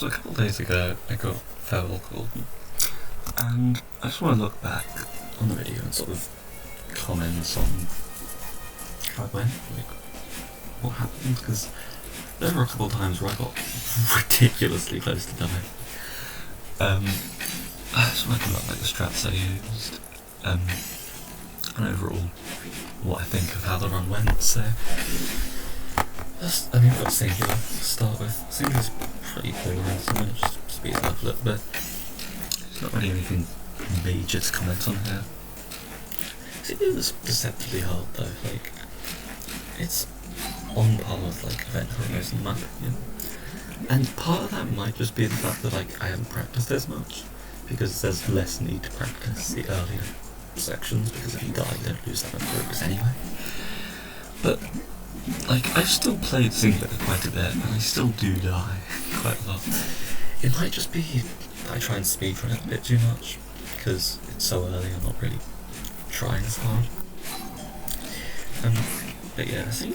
So a couple of days ago, I got farewell called, and I just want to look back on the video and sort of comment on how it went, like what happened, because there were a couple of times where I got ridiculously close to dying. I just want to come up like the strats I used, and overall what I think of how the run went. So, I mean, I've got Singular to start with. Singular's pretty boring, so I'm going to just speed it up a little bit. There's not really anything major to comment on here. Singular was deceptively hard though, like, it's on par with like Event Heroes in my opinion. And part of that might just be the fact that like I haven't practiced as much, because there's less need to practice the earlier sections, because if you die you don't lose that much progress anyway. But like, I've still played Singular quite a bit, and I still do die quite a lot. It might just be that I try and speedrun it a bit too much, because it's so early I'm not really trying as hard. But yeah, I think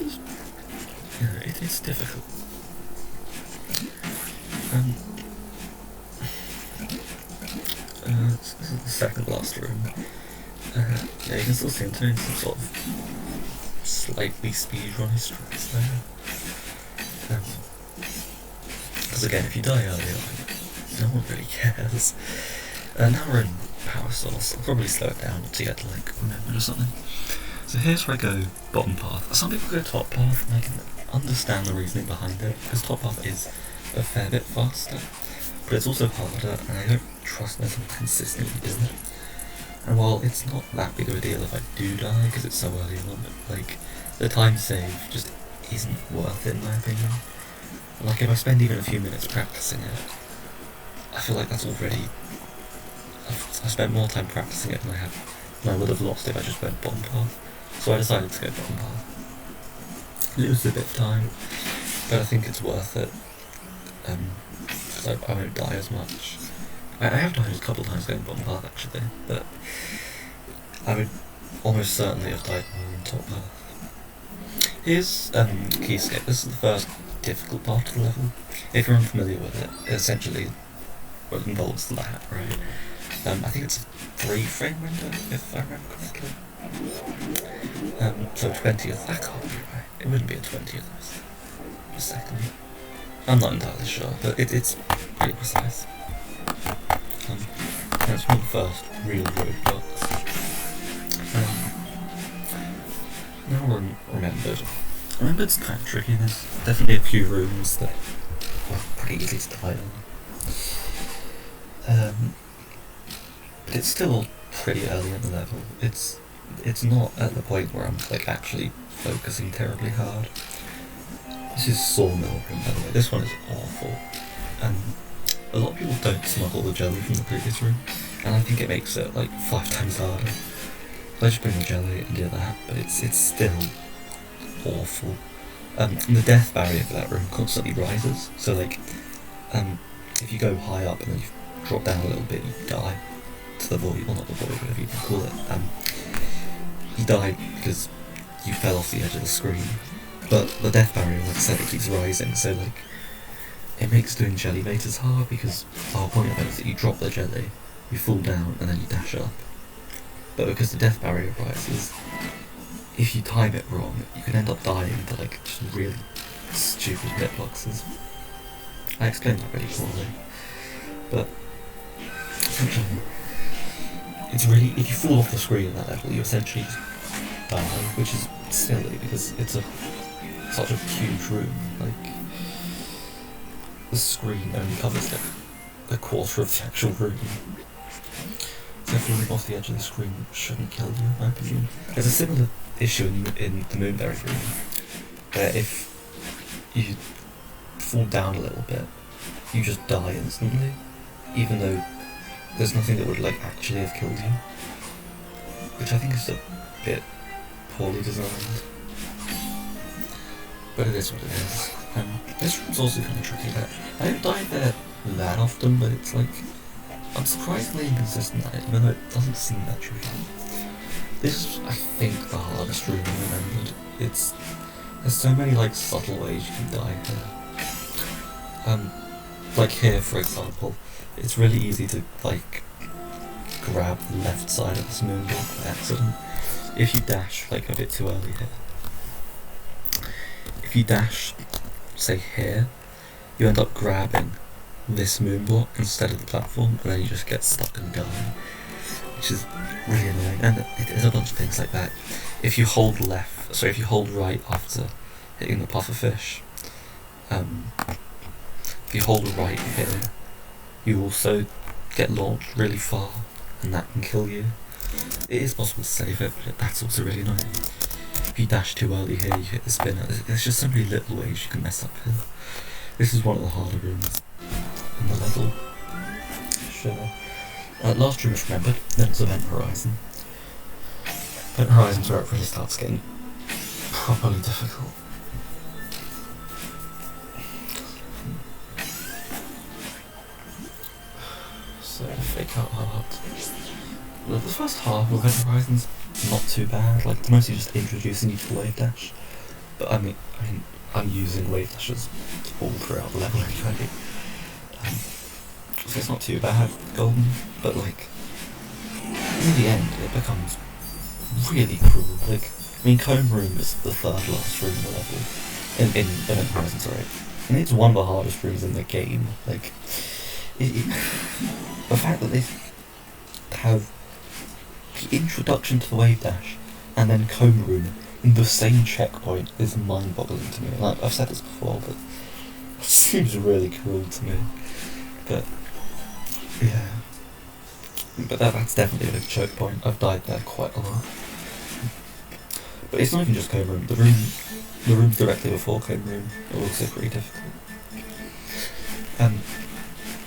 it's difficult. This is the second last room. Yeah, you can still see him doing some sort of slightly speedrunny strats there. Because again, if you die early on, no one really cares. Now we're in Power Source. I'll probably slow it down to get to like remember or something. So here's where I go bottom path. Some people go top path, and I can understand the reasoning behind it, because top path is a fair bit faster, but it's also harder, and I don't trust myself to consistently do it. And while it's not that big of a deal if I do die, because it's so early on, like, the time save just isn't worth it in my opinion. Like, if I spend even a few minutes practicing it, I feel like that's already... I've spent more time practicing it than I would have lost if I just went bottom path. So I decided to go bottom path. Lose a bit of time, but I think it's worth it, because I won't die as much. I have died a couple of times going bottom path actually, but I would almost certainly have died more on top path. Here's Keyscape. This is the first difficult part of the level. If you're unfamiliar with it, essentially what involves the lab, right? I think it's a 3-frame window, if I remember correctly. So 20th, that can't be right. It wouldn't be a 20th, a second. I'm not entirely sure, but it's pretty precise. And it's one of the first real roadblocks. Now we're remembered. Remembered's kind of tricky. There's definitely a few rooms that are pretty easy to die on. But it's still pretty early in the level. It's not at the point where I'm like actually focusing terribly hard. This is Sawmill room, by the way. This one is awful. A lot of people don't smuggle the jelly from the previous room, and I think it makes it like 5 times harder. I just bring the jelly and do that, but it's still awful. And the death barrier for that room constantly rises, so like, if you go high up and then you drop down a little bit, you die to the void, well not the void, whatever you can call it. You die because you fell off the edge of the screen, but the death barrier, like I said, it keeps rising, so like, it makes doing jelly baiters hard, because the whole point of it is that you drop the jelly, you fall down, and then you dash up. But because the death barrier rises, if you time it wrong, you can end up dying to like just really stupid hitboxes. I explained that really poorly, but essentially, it's really, if you fall off the screen at that level, you essentially just die, which is silly because it's such a huge room. Like, the screen only covers like a quarter of the actual room. So falling off the edge of the screen shouldn't kill you, in my opinion. There's a similar issue in the Moonberry room, where if you fall down a little bit, you just die instantly, even though there's nothing that would like actually have killed you, which I think is a bit poorly designed. But it is what it is. This room's also kind of tricky. I don't die there that often, but it's like, I'm surprisingly inconsistent at it, even though it doesn't seem that tricky. This is, I think, the hardest room I remembered. There's so many like subtle ways you can die here. like here for example, it's really easy to like grab the left side of this moonwalk by accident. If you dash like a bit too early here, if you dash, say here, you end up grabbing this moonwalk instead of the platform, and then you just get stuck and die, which is really annoying. And there's a bunch of things like that. If you hold if you hold right after hitting the pufferfish, if you hold right here, you also get launched really far, and that can kill you. It is possible to save it, but that's also really annoying. If you dash too early here, you hit the spinner. There's just so many little ways you can mess up here. This is one of the harder rooms in the level. Sure. Last room is remembered, then it's Event Horizon. Event Horizon's where it really starts getting properly difficult. So, fake out art. The first half of Event Horizon's not too bad, like it's mostly just introducing you to the wave dash. But I mean, I'm using wave dashes all throughout the level anyway. So it's not too bad, golden, but like, in the end it becomes really cruel. Like, I mean, Comb Room is the third last room in the level, in Event Horizon, sorry. And it's one of the hardest rooms in the game. Like, the fact that they have the introduction to the wave dash and then Comb Room in the same checkpoint is mind-boggling to me. Like, I've said this before, but it seems really cruel to me. But yeah, but that's definitely a big choke point. I've died there quite a lot. But it's not even just Comb Room. The rooms directly before Comb Room are also pretty difficult.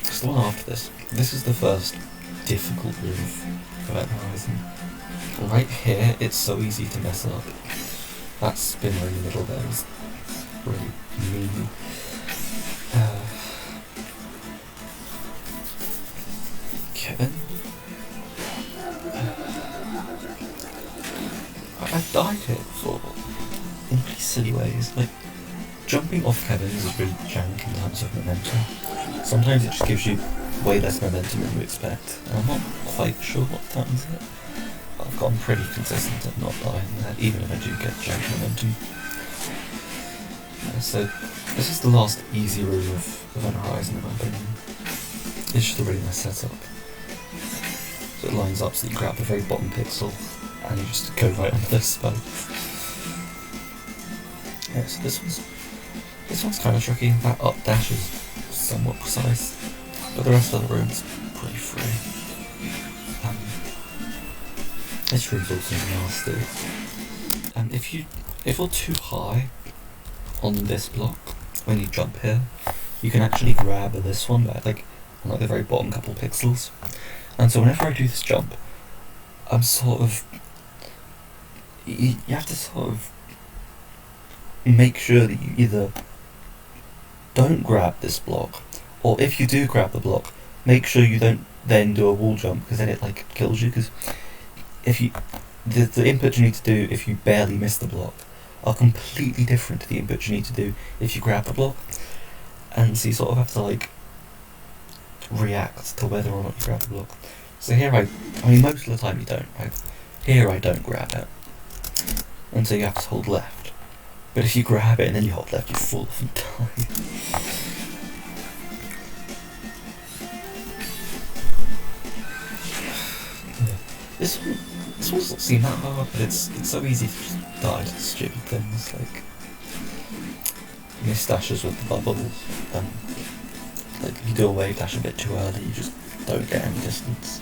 It's the one after this. This is the first difficult room of Event Horizon. Right here, it's so easy to mess up. That spinner in the middle there is really mean. Kevin? I've died here before, in really silly ways. Like, jumping off Kevin's is really jank in terms of momentum. Sometimes it just gives you way less momentum than you expect, and I'm not quite sure what patterns it. But I've gotten pretty consistent at not dying there, even if I do get jank momentum. So, this is the last easy room of Event Horizon in my opinion. It's just a really nice setup. So it lines up so you grab the very bottom pixel and you just go right under this spot. Yeah, so this one's kind of tricky. That up dash is somewhat precise, but the rest of the room's pretty free. This room's also nasty. And if you're too high on this block when you jump here, you can actually grab this one back, like on like the very bottom couple pixels. And so whenever I do this jump, I'm sort of, you have to sort of make sure that you either don't grab this block, or if you do grab the block, make sure you don't then do a wall jump, because then it like kills you. Because if you, the input you need to do if you barely miss the block are completely different to the input you need to do if you grab the block, and so you sort of have to like react to whether or not you grab the block. So here I mean most of the time you don't, right? Here I don't grab it, and so you have to hold left. But if you grab it and then you hold left, you fall off and die. Yeah. This one doesn't seem that hard, but it's so easy to just die to stupid things like miss dashes with the bubbles. Like if you do a wave dash a bit too early, you just don't get any distance.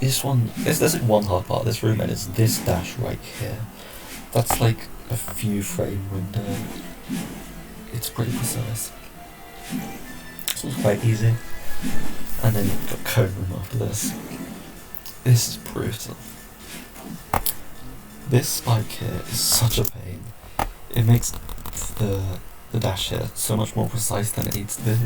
There's one hard part of this room, and it's this dash right here. That's like a few frame window. It's pretty precise. This one's quite easy. And then you've got Cone Room after this. This is brutal. This spike here is such a pain. It makes the dash here so much more precise than it needs to be.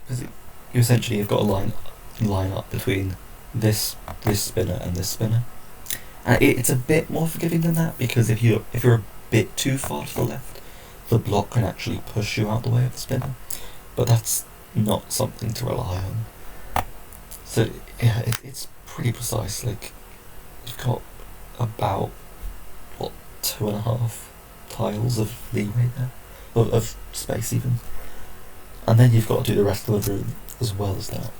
Because you essentially have got a line up between this spinner and this spinner, and it's a bit more forgiving than that, because if you're bit too far to the left, the block can actually push you out the way of the spinner, but that's not something to rely on. So yeah, it's pretty precise. Like, you've got about, what, 2.5 tiles of leeway there, of space even, and then you've got to do the rest of the room as well as that.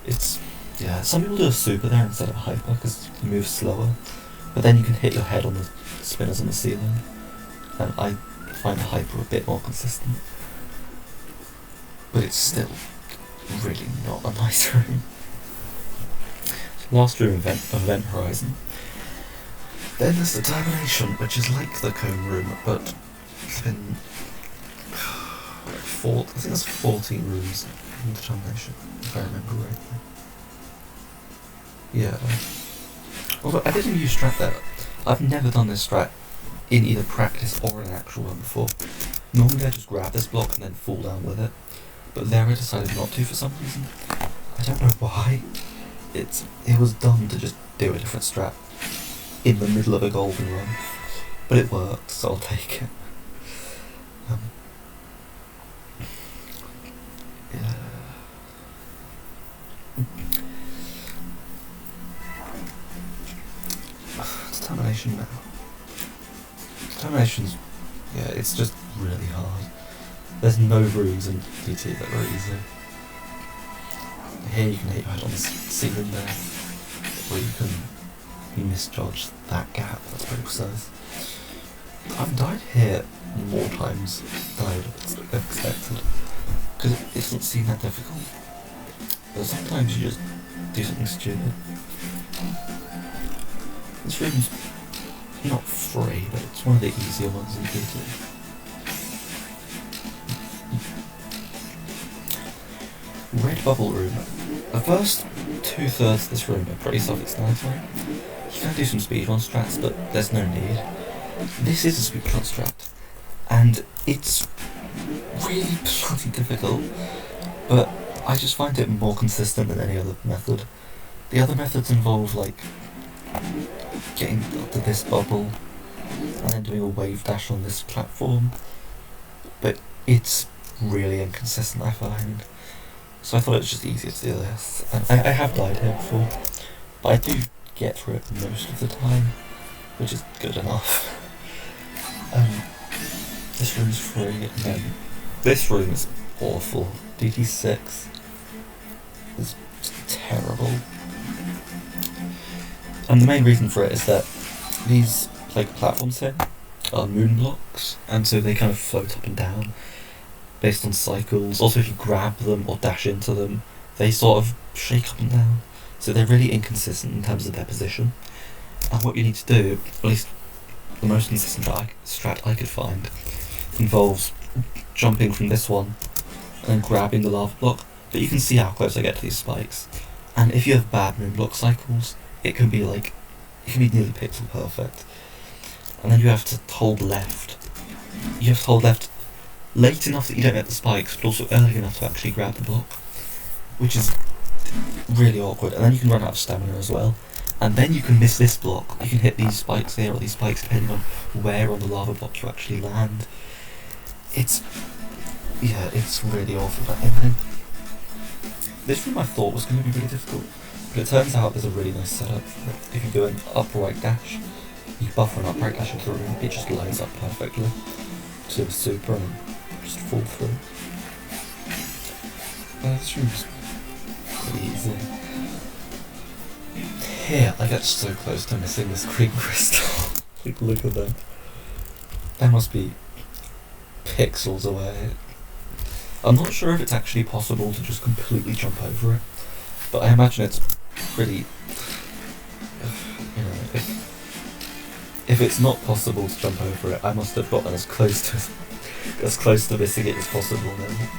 It's, yeah, some people do a super there instead of a hyper because you move slower, but then you can hit your head on the spinners on the ceiling, and I find a hyper a bit more consistent, but it's still really not a nice room. So last room, event horizon. Then there's determination, which is like the cone room, but it's been I think there's 14 rooms in determination, if I remember rightly. Yeah. Although I didn't use strat there. I've never done this strat in either practice or in an actual one before. Normally I just grab this block and then fall down with it, but there I decided not to for some reason. I don't know why. It was dumb to just do a different strat in the middle of a golden run, but it worked, so I'll take it. Yeah. Determination now. Determination's, yeah, it's just really hard. There's no rooms in DT that are easy. Here you can hit your head on the ceiling there, or you can misjudge that gap. That's pretty precise. I've died here more times than I would have expected, because it doesn't seem that difficult. But sometimes you just do something stupid. This room's not free, but it's one of the easier ones in DT. Red bubble room. The first 2/3 of this room are pretty self-explanatory. You can do some speedrun strats, but there's no need. This is a speedrun strat, and it's really bloody difficult, but I just find it more consistent than any other method. The other methods involve, like, getting up to this bubble, and then doing a wave dash on this platform, but it's really inconsistent, I find. So I thought it was just easier to do this. And I have died here before, but I do get through it most of the time, which is good enough. This room's free, and then this room is awful. DT6 is terrible. And the main reason for it is that these platforms here are moon blocks, and so they kind of float up and down based on cycles. Also, if you grab them or dash into them, they sort of shake up and down. So they're really inconsistent in terms of their position. And what you need to do, at least the most consistent strat I could find, involves jumping from this one and then grabbing the lava block. But you can see how close I get to these spikes. And if you have bad moon block cycles, it can be nearly pixel perfect. And then you have to hold left. You have to hold left late enough that you don't get the spikes, but also early enough to actually grab the block, which is really awkward. And then you can run out of stamina as well, and then you can miss this block. You can hit these spikes here or these spikes depending on where on the lava block you actually land. It's really awful, that ending. This room I thought was going to be really difficult, but it turns out there's a really nice setup. If you do an upright dash, you buffer an upright dash into the room, it just lines up perfectly to a super and just fall through. This room's pretty easy. Here, I get so close to missing this green crystal. Look at that. That must be pixels away. I'm not sure if it's actually possible to just completely jump over it, but I imagine it's pretty, if it's not possible to jump over it, I must have gotten as close to missing it as possible then.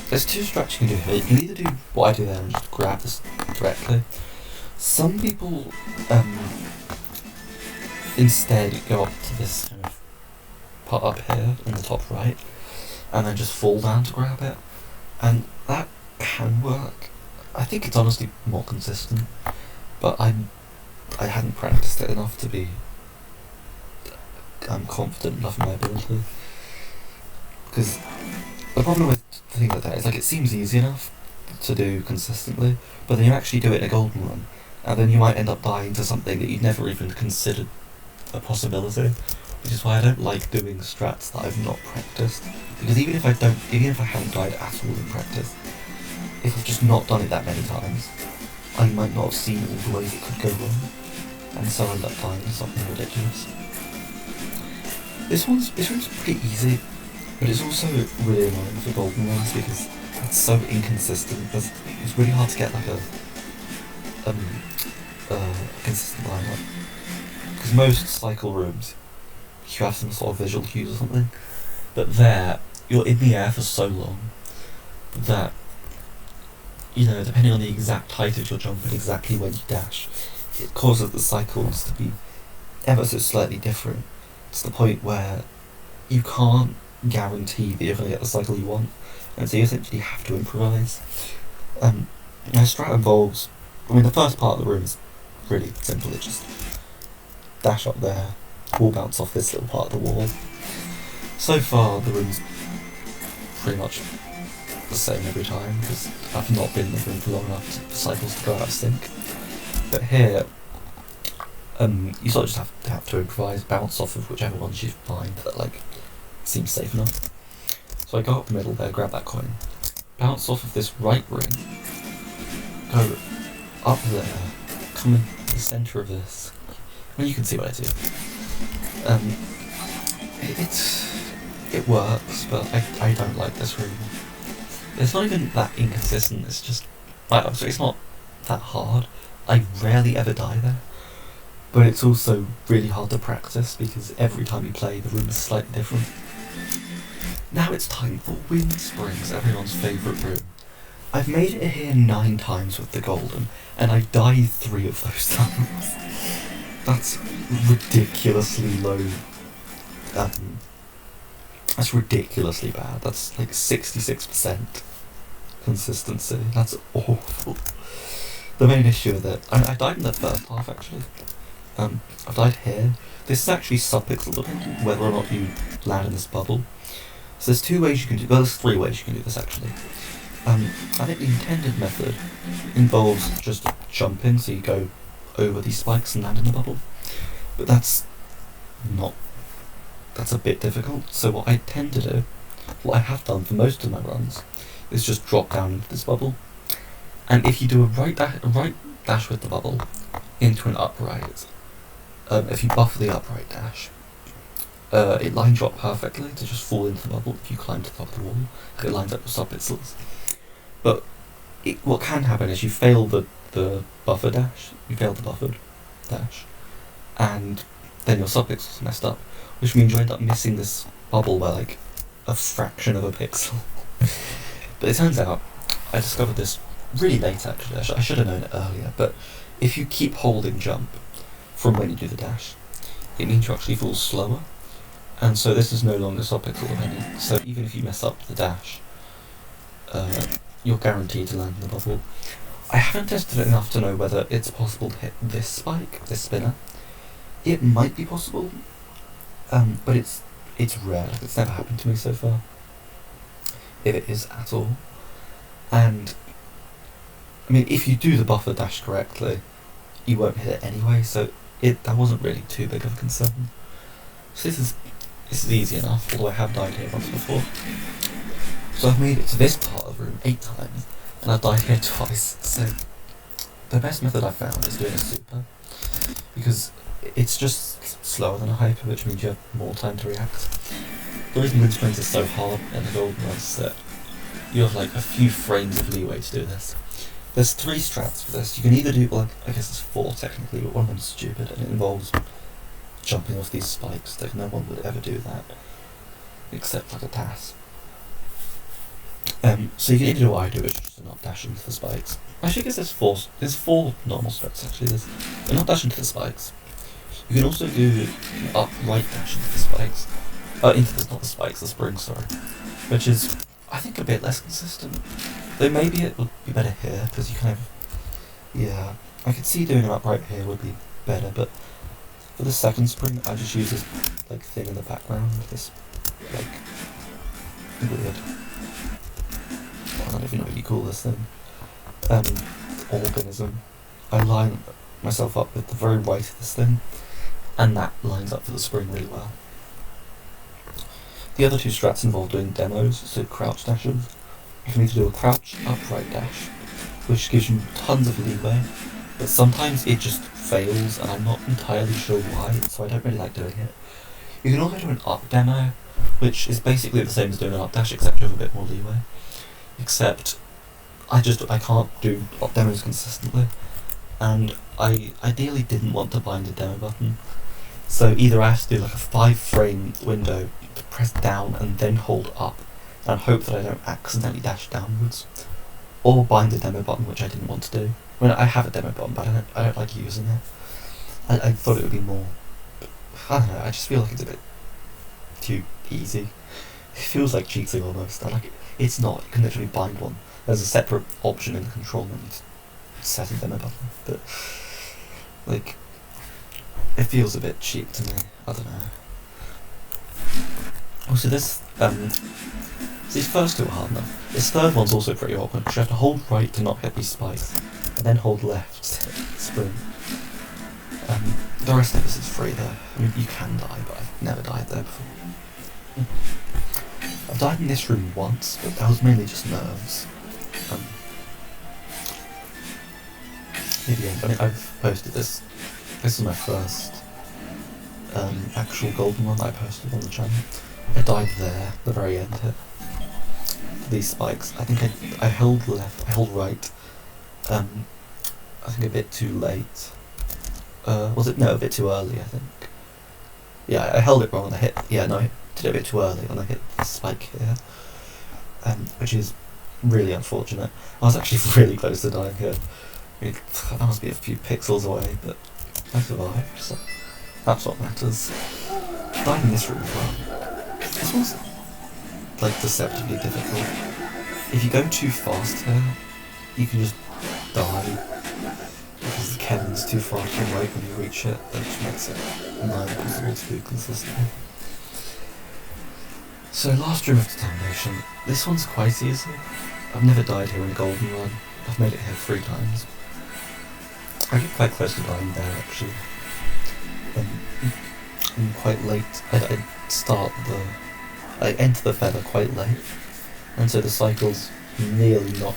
There's two strats you can do here. You can either do what I do there and just grab this directly. Some people instead go up to this kind of part up here in the top right and then just fall down to grab it, and that can work. I think it's honestly more consistent, but I'm I hadn't practiced it enough to be confident enough in my ability. Because the problem with the thing like that is, like, it seems easy enough to do consistently, but then you actually do it in a golden run, and then you might end up dying to something that you'd never even considered a possibility, which is why I don't like doing strats that I've not practiced, because even if I haven't died at all in practice, if I've just not done it that many times, I might not have seen all the ways it could go wrong, and so I end up dying to something ridiculous. This room's pretty easy, but it's also really annoying for golden runs because it's so inconsistent. It's really hard to get like a consistent lineup. Because most cycle rooms, you have some sort of visual cues or something, but there, you're in the air for so long that, you know, depending on the exact height of your jump and exactly when you dash, it causes the cycles to be ever so slightly different, to the point where you can't guarantee that you're going to get the cycle you want, and so you essentially have to improvise. My strat involves, the first part of the room is really simple. It just dash up there, wall bounce off this little part of the wall. So far, the room's pretty much the same every time, because I've not been in the room for long enough for cycles to go out of sync. But here, you sort of just have to improvise, bounce off of whichever ones you find that, like, seems safe enough. So I go up the middle there, grab that coin, bounce off of this right ring, go up there, come in the centre of this. You can see what I do. It works, but I don't like this room. It's not even that inconsistent, it's just, it's not that hard. I rarely ever die there. But it's also really hard to practice because every time you play, the room is slightly different. Now it's time for Wind Springs, everyone's favourite room. I've made it here 9 times with the golden, and I died 3 of those times. That's ridiculously low. That's ridiculously bad. That's like 66% consistency. That's awful. The main issue with it, I died in the first half actually. I've died here. This is actually sub-pixel whether or not you land in this bubble. So there's 2 ways you can do. Well, there's 3 ways you can do this actually. I think the intended method involves just jumping, so you go over these spikes and land in the bubble. But that's a bit difficult. So what I tend to do, what I have done for most of my runs, is just drop down into this bubble. And if you do a right dash with the bubble into an upright, if you buffer the upright dash, it lines you up perfectly to just fall into the bubble if you climb to the top of the wall. It lines up with sub-pixels. But what can happen is you fail the buffer dash, you fail the buffered dash, and then your sub-pixels are messed up, which means you end up missing this bubble by like a fraction of a pixel. But it turns out, I discovered this really late actually, I should have known it earlier, but if you keep holding jump from when you do the dash, it means you actually fall slower, and so this is no longer sub-pixel dependent, so even if you mess up the dash, you're guaranteed to land in the bubble. I haven't tested it enough to know whether it's possible to hit this spike, this spinner. It might be possible, but it's rare. It's never happened to me so far, if it is at all. And if you do the buffer dash correctly, you won't hit it anyway. So that wasn't really too big of a concern. So this is easy enough. Although I have died here once before. So I've made it to this part of the room 8 times, and I've died here twice. So the best method I've found is doing a super, because it's just slower than a hyper, which means you have more time to react. The reason Wind Springs is so hard in the golden runs is that you have like a few frames of leeway to do this. There's 3 strats for this. You can either do, well, I guess there's 4 technically, but one of them's stupid, and it involves jumping off these spikes. Like no one would ever do that, except like a task. So you can either do what I do, which is just not dash into the spikes. Actually, I guess there's 4 normal strats actually. There's a not dash into the spikes. You can also do an upright dash into the spikes. Not the spikes, the springs, sorry. Which is, I think, a bit less consistent. Though maybe it would be better here, because you kind of, yeah, I could see doing an upright here would be better, but for the second spring, I just use this like thing in the background, this like weird, I don't even know what you call this thing, organism. I line myself up with the very right of this thing, and that lines up for the spring really well. The other two strats involve doing demos, so crouch dashes. You can either do a crouch upright dash, which gives you tons of leeway, but sometimes it just fails and I'm not entirely sure why, so I don't really like doing it. You can also do an up demo, which is basically the same as doing an up dash except you have a bit more leeway. Except I can't do up demos consistently, and I ideally didn't want to bind a demo button, so either I have to do like a 5-frame window to press down and then hold up and hope that I don't accidentally dash downwards, or bind the demo button, which I didn't want to do. I mean, I have a demo button, but I don't like using it. I thought it would be more, I don't know, I just feel like it's a bit too easy. It feels like cheating almost. It's not, you can literally bind one. There's a separate option in the control menu to set a demo button, but like, it feels a bit cheap to me, I don't know. Also these first two are hard enough. This third one's also pretty awkward, because you have to hold right to not hit these spikes, and then hold left to hit the spring. The rest of this is free though. I mean, you can die, but I've never died there before. I've died in this room once, but that was mainly just nerves. I mean, I've posted this. This is my first actual golden one that I posted on the channel. I died there, the very end here. These spikes. I think I held left, I held right. I think a bit too late. Was it? No, a bit too early, I think. Yeah, I held it wrong and I hit, I did it a bit too early and I hit the spike here. Which is really unfortunate. I was actually really close to dying here. I mean, that must be a few pixels away, but I survived, so that's what matters. Died in this room as well. This one's like deceptively difficult. If you go too fast here, you can just die, because the Kevin's too far to the right when you reach it, which makes it nigh impossible to do consistently. So last room of determination. This one's quite easy. I've never died here in a golden run. I've made it here 3 times. I get quite close to dying there actually. I'm quite late. I enter the feather quite late, and so the cycle's nearly not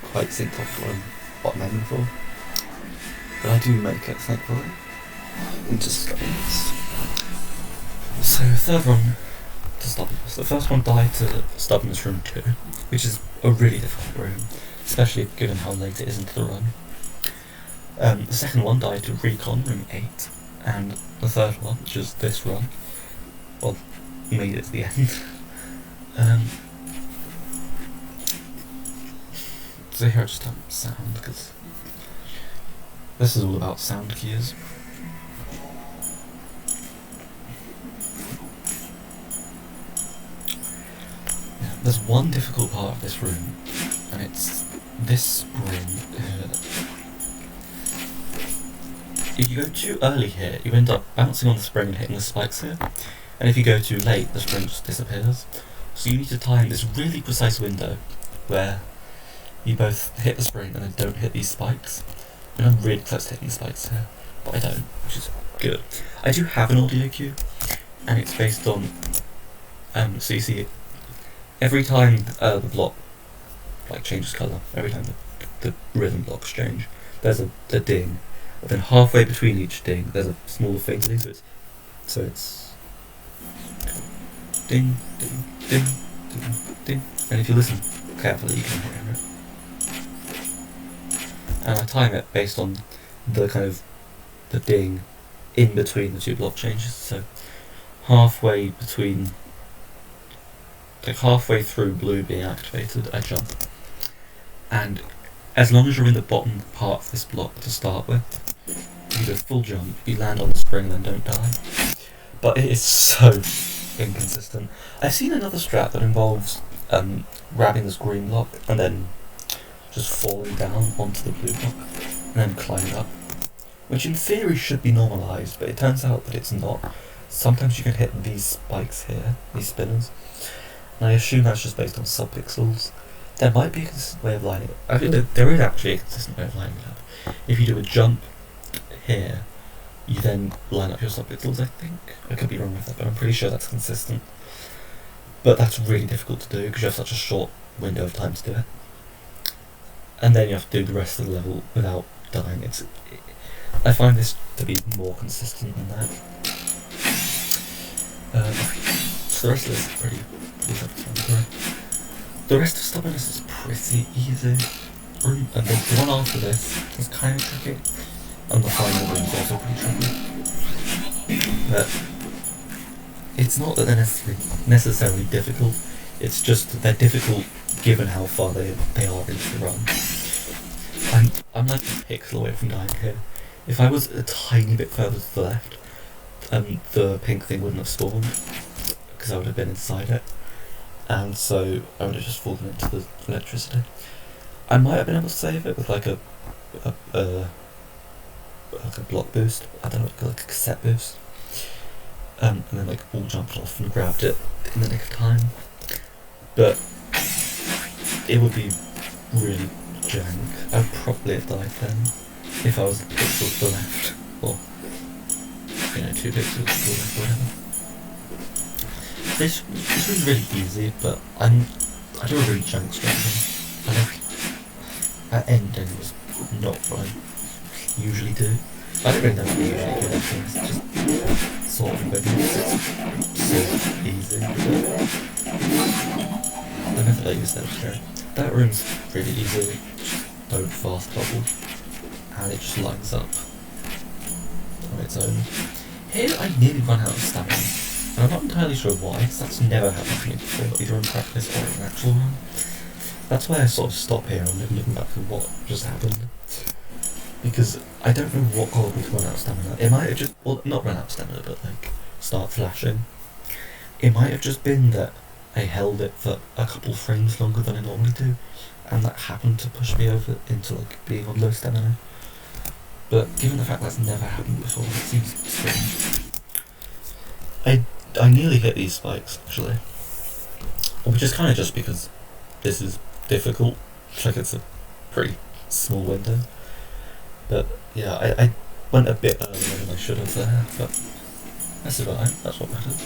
quite synced off what I'm aiming for. But I do make it, thankfully. Into stubbornness. So third run to stubbornness. The first one died to stubbornness room 2, which is a really difficult room, especially given how late it is into the run. The second one died to recon room 8, and the third one, which is this run, well, made it to the end. So here I just have sound, because this is all about sound cues. Yeah, there's one difficult part of this room, and it's this spring here. If you go too early here, you end up bouncing on the spring and hitting the spikes here, and if you go too late, the spring just disappears. So you need to time this really precise window where you both hit the spring and then don't hit these spikes. I mean, I'm really close to hitting the spikes here, but I don't, which is good. I do have an audio cue, and it's based on, so you see, every time the block like changes colour, every time the rhythm blocks change, there's a ding. But then halfway between each ding, there's a smaller faintly, so it's ding, ding, ding, ding, ding. And if you listen carefully, you can hear it. And I time it based on the kind of the ding in between the 2 block changes. So halfway between, like halfway through blue being activated, I jump. And as long as you're in the bottom part of this block to start with, you do a full jump, you land on the spring and then don't die. But it is so inconsistent. I've seen another strat that involves grabbing this green block and then just falling down onto the blue block and then climbing up. which in theory should be normalised, but it turns out that it's not. Sometimes you can hit these spikes here, these spinners, and I assume that's just based on subpixels. There might be a consistent way of lining it. I think there is actually a consistent way of lining it up. If you do a jump here, you then line up your subpixels, I think. I could be wrong with that, but I'm pretty sure that's consistent. But that's really difficult to do because you have such a short window of time to do it. And then you have to do the rest of the level without dying. I find this to be more consistent than that. So the rest of this is pretty self-explanatory. The rest of Stubbornness is pretty easy. And the one after this is kind of tricky. And the final room is also pretty tricky. But it's not that they're necessarily difficult, it's just that they're difficult given how far they are into the run. I'm like a pixel away from dying here. If I was a tiny bit further to the left, the pink thing wouldn't have spawned, because I would have been inside it, and so I would have just fallen into the electricity. I might have been able to save it with like a block boost, I don't know, like a cassette boost. And then like all jumped off and grabbed it in the nick of time. But it would be really jank. I would probably have died then if I was a pixel to the left, or 2 pixels to the left, or whatever. This was really easy, but I do a really jank strategy. That ending was not what I usually do. I don't really know what I usually do, things just sort of quick, it's so easy. The method I use there was great. That room's really easy, just don't fast bubble, and it just lines up on its own. Here I nearly run out of stamina, and I'm not entirely sure why, because that's never happened to me before, either in practice or in an actual run. That's why I sort of stop here and looking back at what just happened. Because I don't know what caused me to run out of stamina. It might have just, well, not run out of stamina, but like, start flashing. It might have just been that I held it for a couple frames longer than I normally do, and that happened to push me over into like being on low stamina. But given the fact that's never happened before, it seems strange. I nearly hit these spikes, actually. Which is kind of just because this is difficult. Like, it's a pretty small window. But yeah, I went a bit earlier than I should have there, but that's about it, that's what matters.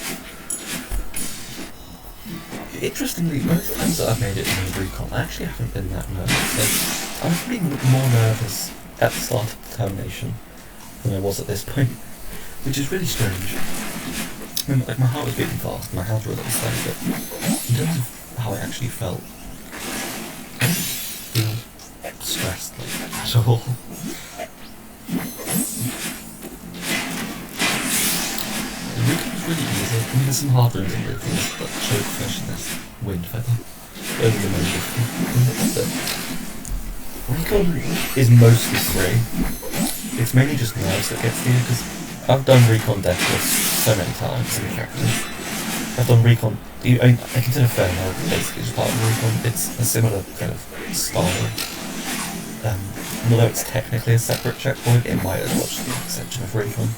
Interestingly, most times that I've made it in recon, I actually haven't been that nervous. Like, I was being more nervous at the start of Determination than I was at this point, which is really strange. I mean, like, my heart was beating fast, my hands were a little slow, but in terms of how I actually felt, I didn't feel stressed, like, at all. The recon was really easy. I mean, there's some hard rooms in recon, but Chokefish and this Wind Feather. Those are the most difficult. But recon is mostly free. It's mainly just nerves that gets here, because I've done recon Deathless so many times in practice. I've done recon, I consider Farewell basically as part of recon. It's a similar kind of style. Although it's technically a separate checkpoint, it might as well just be an extension of recon.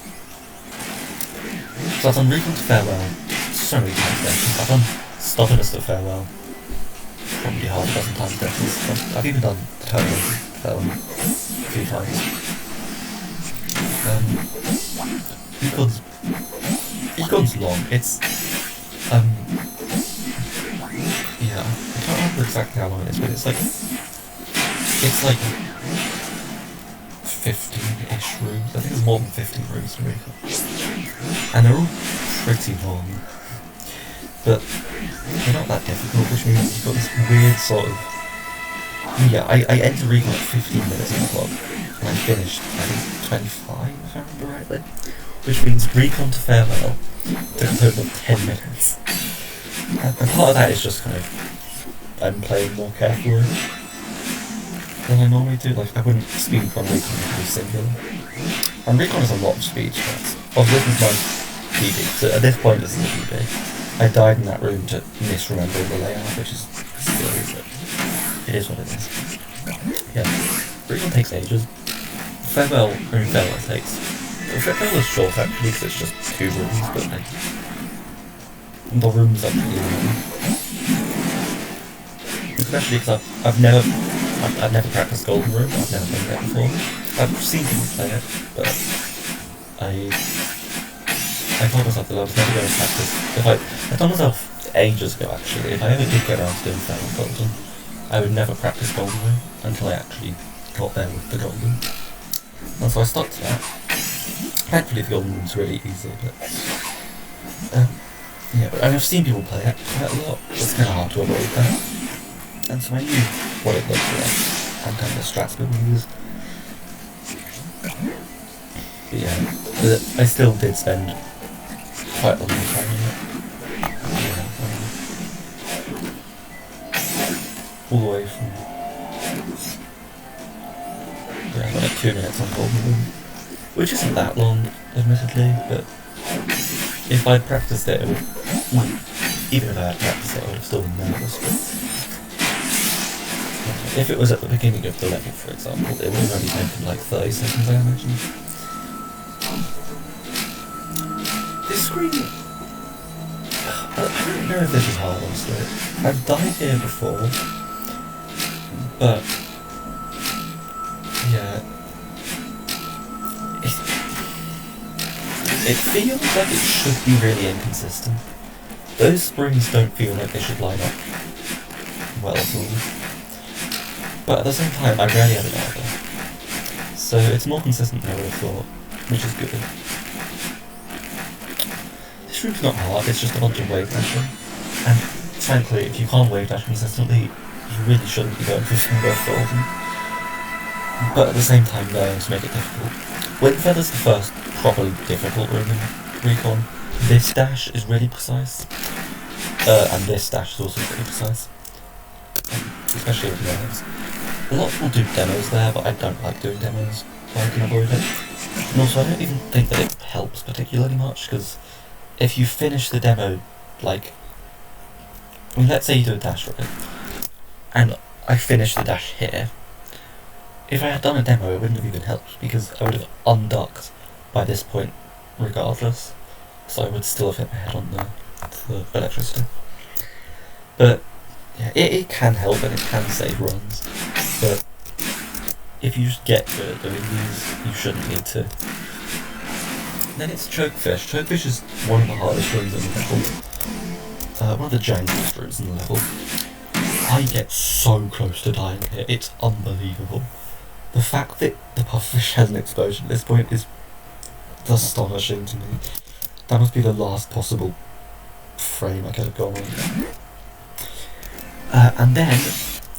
So I've done recon to Farewell so many times Deathless. I've done Stubbornness to Farewell probably half a dozen times Deathless. I've even done Determination to Farewell a few times. Recon's long. It's yeah, I can't remember exactly how long it is, but it's like 15-ish rooms. I think there's more than 15 rooms in Recon, and they're all pretty long, but they're not that difficult, which means you've got this weird sort of, yeah, I entered Recon at 15 minutes on the clock, and I finished, I think, 25, if I remember rightly, which means Recon to Farewell took a total of 10 minutes, and part of that is just kind of, I'm playing more carefully than I normally do. Like, I wouldn't speed run Recon if it was singular, and Recon has a lot of speed shots. Obviously this is my PB, so at this point this is a PB. I died in that room to misremembering the layout, which is silly, but it is what it is. Yeah, Recon takes ages. Farewell takes. Farewell is short actually because it's just 2 rooms, but like, the rooms are pretty long. Especially because I've never practiced Golden Room, I've never played that before. I've seen people play it, but I told myself that I was never going to practice. I told myself ages ago actually, if I ever did get around to doing Farewell Golden, I would never practice Golden Room until I actually got there with the Golden. And so I stuck to that. Thankfully the Golden Room's really easy, but yeah, but I've seen people play it quite a lot. It's kind of hard to avoid that. And so I knew what it looked like and kind of the strats people use. But yeah, but I still did spend quite a long time in it. Yeah, all the way from like 2 minutes on Golden Room, which isn't that long, admittedly, but if I'd practiced it, even if I had practiced it, I would have still been nervous. But if it was at the beginning of the level, for example, it would have only taken like 30 seconds, I imagine. This screen, I don't know if this is hard, honestly. I've died here before, but yeah, it feels like it should be really inconsistent. Those springs don't feel like they should line up well at all. But at the same time, I rarely have it either. So it's more consistent than I would have thought, which is good. This room's not hard, it's just a bunch of wave dashing. And frankly, if you can't wave dash consistently, you really shouldn't be going for Finger Golden. But at the same time, learning to make it difficult. Wind Feather's the first properly difficult room in Recon. This dash is really precise. And this dash is also pretty precise. Especially with nerves. A lot of people do demos there, but I don't like doing demos, so I can avoid it. And also, I don't even think that it helps particularly much, because if you finish the demo, like, I mean, let's say you do a dash right, and I finish the dash here. If I had done a demo, it wouldn't have even helped, because I would have unducked by this point regardless, so I would still have hit my head on the electricity. But yeah, it can help and it can save runs, but if you just get good at doing these, you shouldn't need to. Then it's Chokefish. Chokefish is one of the hardest rooms in the level. One of the jankiest rooms in the level. I get so close to dying here, it's unbelievable. The fact that the pufferfish has an explosion at this point is astonishing to me. That must be the last possible frame I could have gone on. And then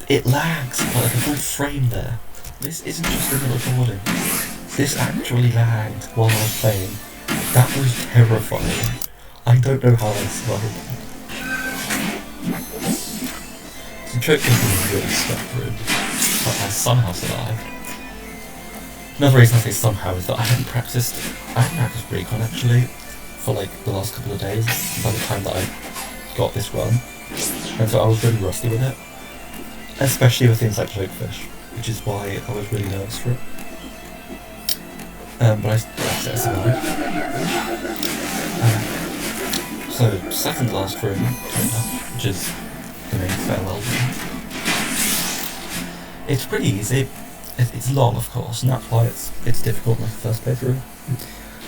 it lags for like a full frame there. This isn't just in the recording. This actually lagged while I was playing. That was terrifying. I don't know how I survived. So Chokefish is really stuck room, but I somehow survived. Another reason I say somehow is that I hadn't practiced Recon actually for like the last couple of days by the time that I got this run, and so I was really rusty with it, especially with things like Chokefish, which is why I was really nervous for it. But I survived. So second last room, which is the main farewell room. It's pretty easy. It's long, of course, and that's why it's difficult in the first playthrough.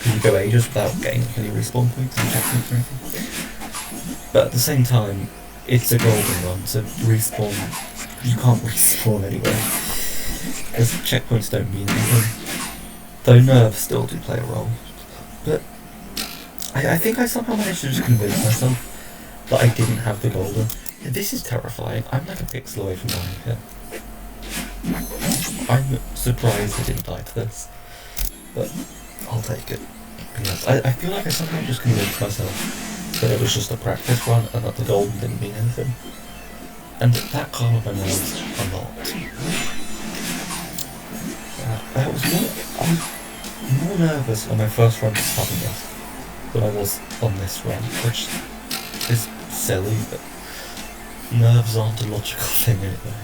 You go ages without getting any respawn points and checkpoints or anything. But at the same time, it's a golden run, so respawn, you can't respawn anyway, because checkpoints don't mean anything. Though nerves still do play a role. But I think I somehow managed to just convince myself that I didn't have the golden. Yeah, this is terrifying. I'm like a pixel away from dying here. I'm surprised I didn't die to this, but I'll take it. Yes, I feel like I somehow just convinced myself that it was just a practice run and that the golden didn't mean anything. And that calmed my nerves a lot. I was more nervous on my first run to Stubbornness than I was on this run, which is silly, but nerves aren't a logical thing anyway.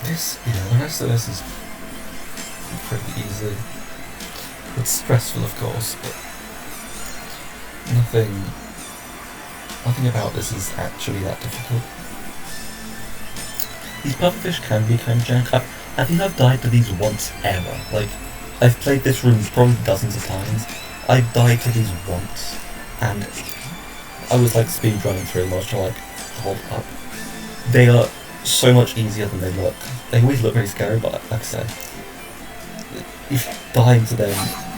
the rest of this is pretty easy. It's stressful, of course, but nothing about this is actually that difficult. These pufferfish can be kind of jank. I think I've died to these once ever. Like, I've played this room probably dozens of times. I've died to these once, and I was like speed running through them. I was trying to like hold up. They are so much easier than they look. They always look very scary, but like I said, if dying to them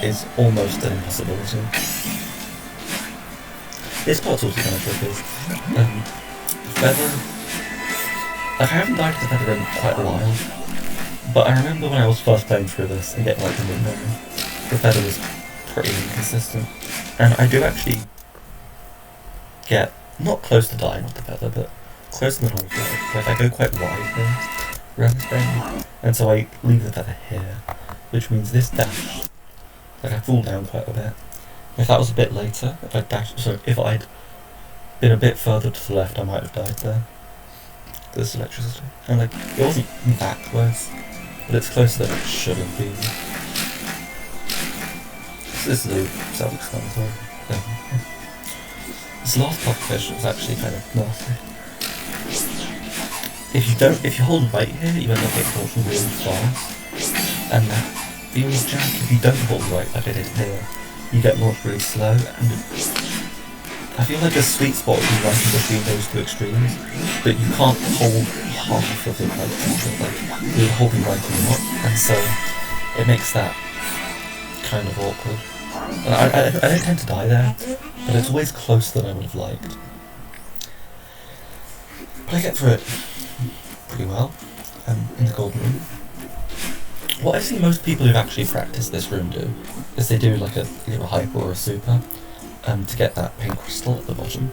is almost an impossibility. This part's also kind of tricky. Feather. Like, I haven't died to the feather in quite a while, but I remember when I was first playing through this and getting like the window, the feather was pretty inconsistent, and I do actually get not close to dying with the feather, but close to the normal feather. Like, I go quite wide here around this bend, and so I leave the feather here, which means this dash, like, I fall down quite a bit. If that was a bit later, if I'd been a bit further to the left, I might have died there. There's electricity. And like, it wasn't that close, but it's closer than it should have been. So this is a self-explanatory thing. This last pufferfish was actually kind of nasty. If you hold right here, you end up getting caught really fast, and that feels jank. If you don't hold right, like I did here, you get launched really slow, and I feel like a sweet spot would be right in between those two extremes, but you can't hold half of it like you're holding right and not, and so it makes that kind of awkward. And I don't tend to die there, but it's always closer than I would have liked. But I get through it pretty well in the golden room. What I've seen most people who've actually practiced this room do is they do like either a hyper or a super to get that pink crystal at the bottom.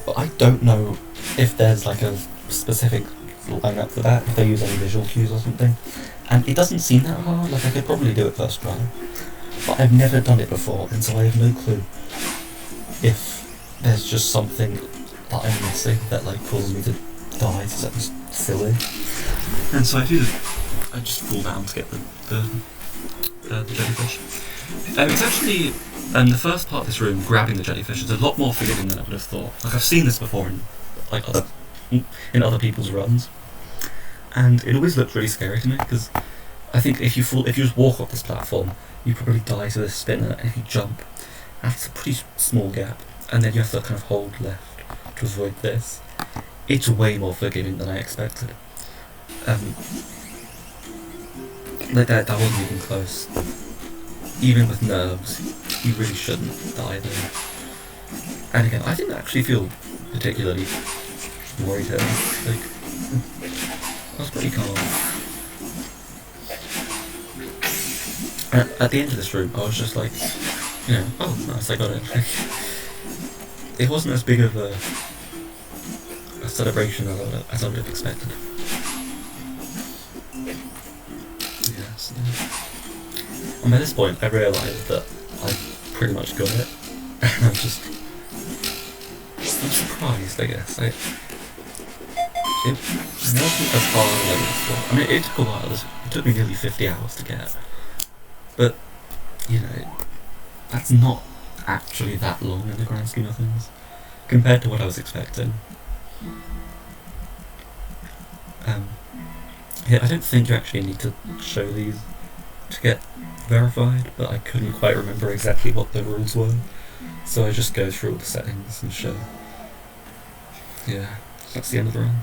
But I don't know if there's like a specific line up for that, if they use any visual cues or something. And it doesn't seem that hard, like I could probably do it first try. But I've never done it before, and so I have no clue if there's just something that I'm missing that like causes me to die to something silly. And so I just fall down to get the jellyfish. It's actually, the first part of this room, grabbing the jellyfish, is a lot more forgiving than I would have thought. Like, I've seen this before in other people's runs, and it always looked really scary to me, because I think if you just walk off this platform, you probably die to this spinner, and if you jump, that's a pretty small gap, and then you have to kind of hold left to avoid this. It's way more forgiving than I expected. Like that wasn't even close. Even with nerves, you really shouldn't die there. And again, I didn't actually feel particularly worried here. Like, I was pretty calm. And at the end of this room, I was just like, oh nice, I got it. It wasn't as big of a celebration as I would have expected. Yes. And by this point, I realised that I pretty much got it, and I'm surprised, I guess. It wasn't as hard as I would have thought. I mean, it took a while. It took me nearly 50 hours to get, but that's not actually that long in the grand scheme of things, compared to what I was expecting. Yeah, I don't think you actually need to show these to get verified, but I couldn't quite remember exactly what the rules were, so I just go through all the settings and show. Yeah, that's the end of the run.